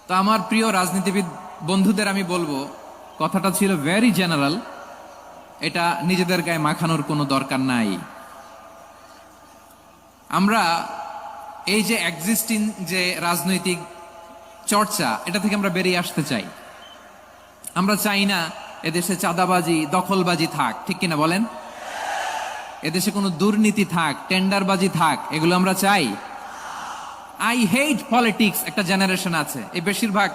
তো আমার প্রিয় রাজনীতিবিদ বন্ধুদের আমি বলবো, কথাটা ছিল ভেরি জেনারেল, এটা নিজেদের গায়ে মাখানোর কোনো দরকার নাই। আমরা এই যে এক্সিস্টিং যে রাজনৈতিক চর্চা, এটা থেকে আমরা বেরিয়ে আসতে চাই। আমরা চাই না এদেশে চাঁদাবাজি, দখলবাজি থাক, ঠিক কিনা বলেন? এদেশে কোনো দুর্নীতি থাক, টেন্ডারবাজি থাক, এগুলো আমরা চাই। আই হেট পলিটিক্স একটা জেনারেশন আছে, এই বেশিরভাগ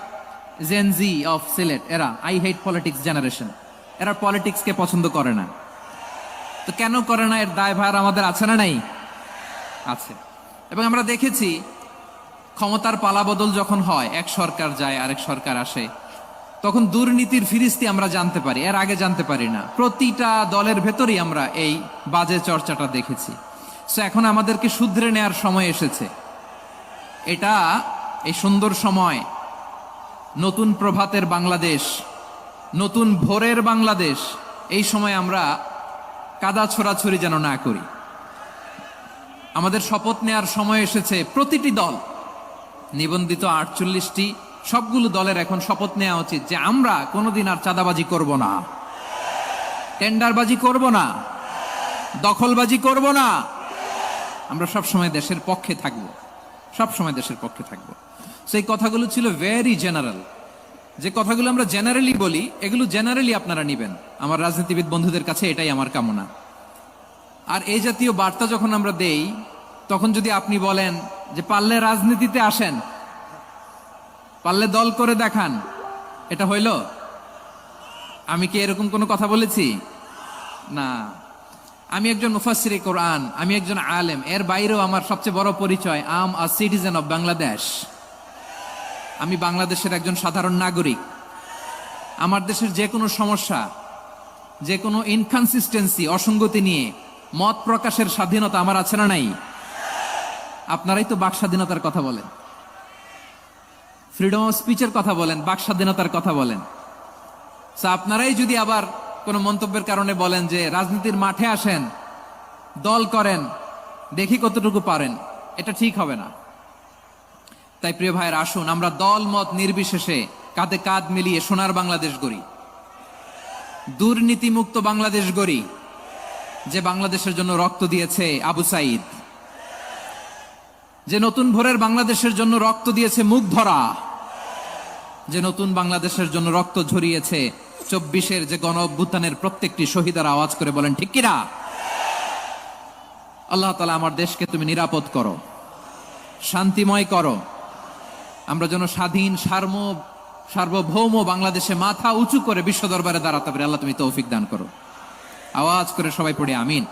জেনজি অফ সিলেট, এরা আই হেট পলিটিক্স জেনারেশন। এরা পলিটিক্সকে পছন্দ করে না। তো কেন করে না, এর দায়ভার আমাদের আছে না নাই? আছে। এবং আমরা দেখেছি ক্ষমতার পালাবদল যখন হয়, এক সরকার যায় আরেক সরকার আসে, তখন দুর্নীতির ফিরিস্তি আমরা জানতে পারি, এর আগে জানতে পারি না। প্রতিটা দলের ভেতরেই আমরা এই বাজে চর্চাটা দেখেছি। সো এখন আমাদেরকে শুধরে নেয়ার সময় এসেছে। এটা এই সুন্দর সময়, নতুন প্রভাতের বাংলাদেশ, নতুন ভোরের বাংলাদেশ। এই সময় আমরা কাদা ছোড়াছড়ি যেন না করি। আমাদের শপথ নেয়ার সময় এসেছে। প্রতিটি দল, নিবন্ধিত 48টি, সবগুলো দলের এখন শপথ নেওয়া উচিত যে আমরা কোনোদিন আর চাঁদাবাজি করব না, টেন্ডারবাজি করব না, দখলবাজি করব না। আমরা সবসময় দেশের পক্ষে থাকব, সবসময় দেশের পক্ষে থাকব। সেই কথাগুলো ছিল ভেরি জেনারেল। যে কথাগুলো আমরা জেনারেলি বলি, এগুলো জেনারেলি আপনারা নিবেন। আমার রাজনীতিবিদ বন্ধুদের কাছে এটাই আমার কামনা। আর এই জাতীয় বার্তা যখন আমরা দেই, তখন যদি আপনি বলেন যে পারলে রাজনীতিতে আসেন, পারলে দল করে দেখান, এটা হইল? আমি কি এরকম কোনো কথা বলেছি? না। আমি একজন মুফাসসিরে কোরআন, আমি একজন আলেম। এর বাইরেও আমার সবচেয়ে বড় পরিচয়, আম আ সিটিজেন অফ বাংলাদেশ। আমি বাংলাদেশের একজন সাধারণ নাগরিক। আমার দেশের যে কোনো সমস্যা, যে কোনো ইনকনসিস্টেন্সি, অসঙ্গতি নিয়ে মত প্রকাশের স্বাধীনতা আমার আছে না নাই? আপনারাই তো বাক স্বাধীনতার কথা বলেন, ফ্রিডম অফ স্পিচের কথা বলেন, বাক স্বাধীনতার কথা বলেন। আপনারাই যদি আবার কোনো মন্তব্যের কারণে বলেন যে রাজনীতির মাঠে আসেন, দল করেন, দেখি কতটুকু পারেন, এটা ঠিক হবে না। তাই প্রিয় ভাইয়ের, আসুন আমরা দল মত নির্বিশেষে কাঁধে কাঁধ মিলিয়ে সোনার বাংলাদেশ গড়ি, দুর্নীতিমুক্ত বাংলাদেশ গড়ি। যে বাংলাদেশের জন্য রক্ত দিয়েছে আবু সাইদ, যে নতুন ভোরের বাংলাদেশের জন্য রক্ত দিয়েছে মুখ ধরা, যে নতুন বাংলাদেশের জন্য রক্ত ঝরিয়েছে 24-এর যে গণ অভ্যুত্থানের প্রত্যেকটি শহীদের আওয়াজ করে বলেন ঠিক কিনা? আল্লাহ তাআলা আমার দেশকে তুমি নিরাপদ করো, শান্তিময় করো। আমরা যেন স্বাধীন সার্বভৌম বাংলাদেশে মাথা উঁচু করে বিশ্ব দরবারে দাঁড়াতে পারি। আল্লাহ তুমি তৌফিক দান করো। আওয়াজ করে সবাই পড়ি আমিন।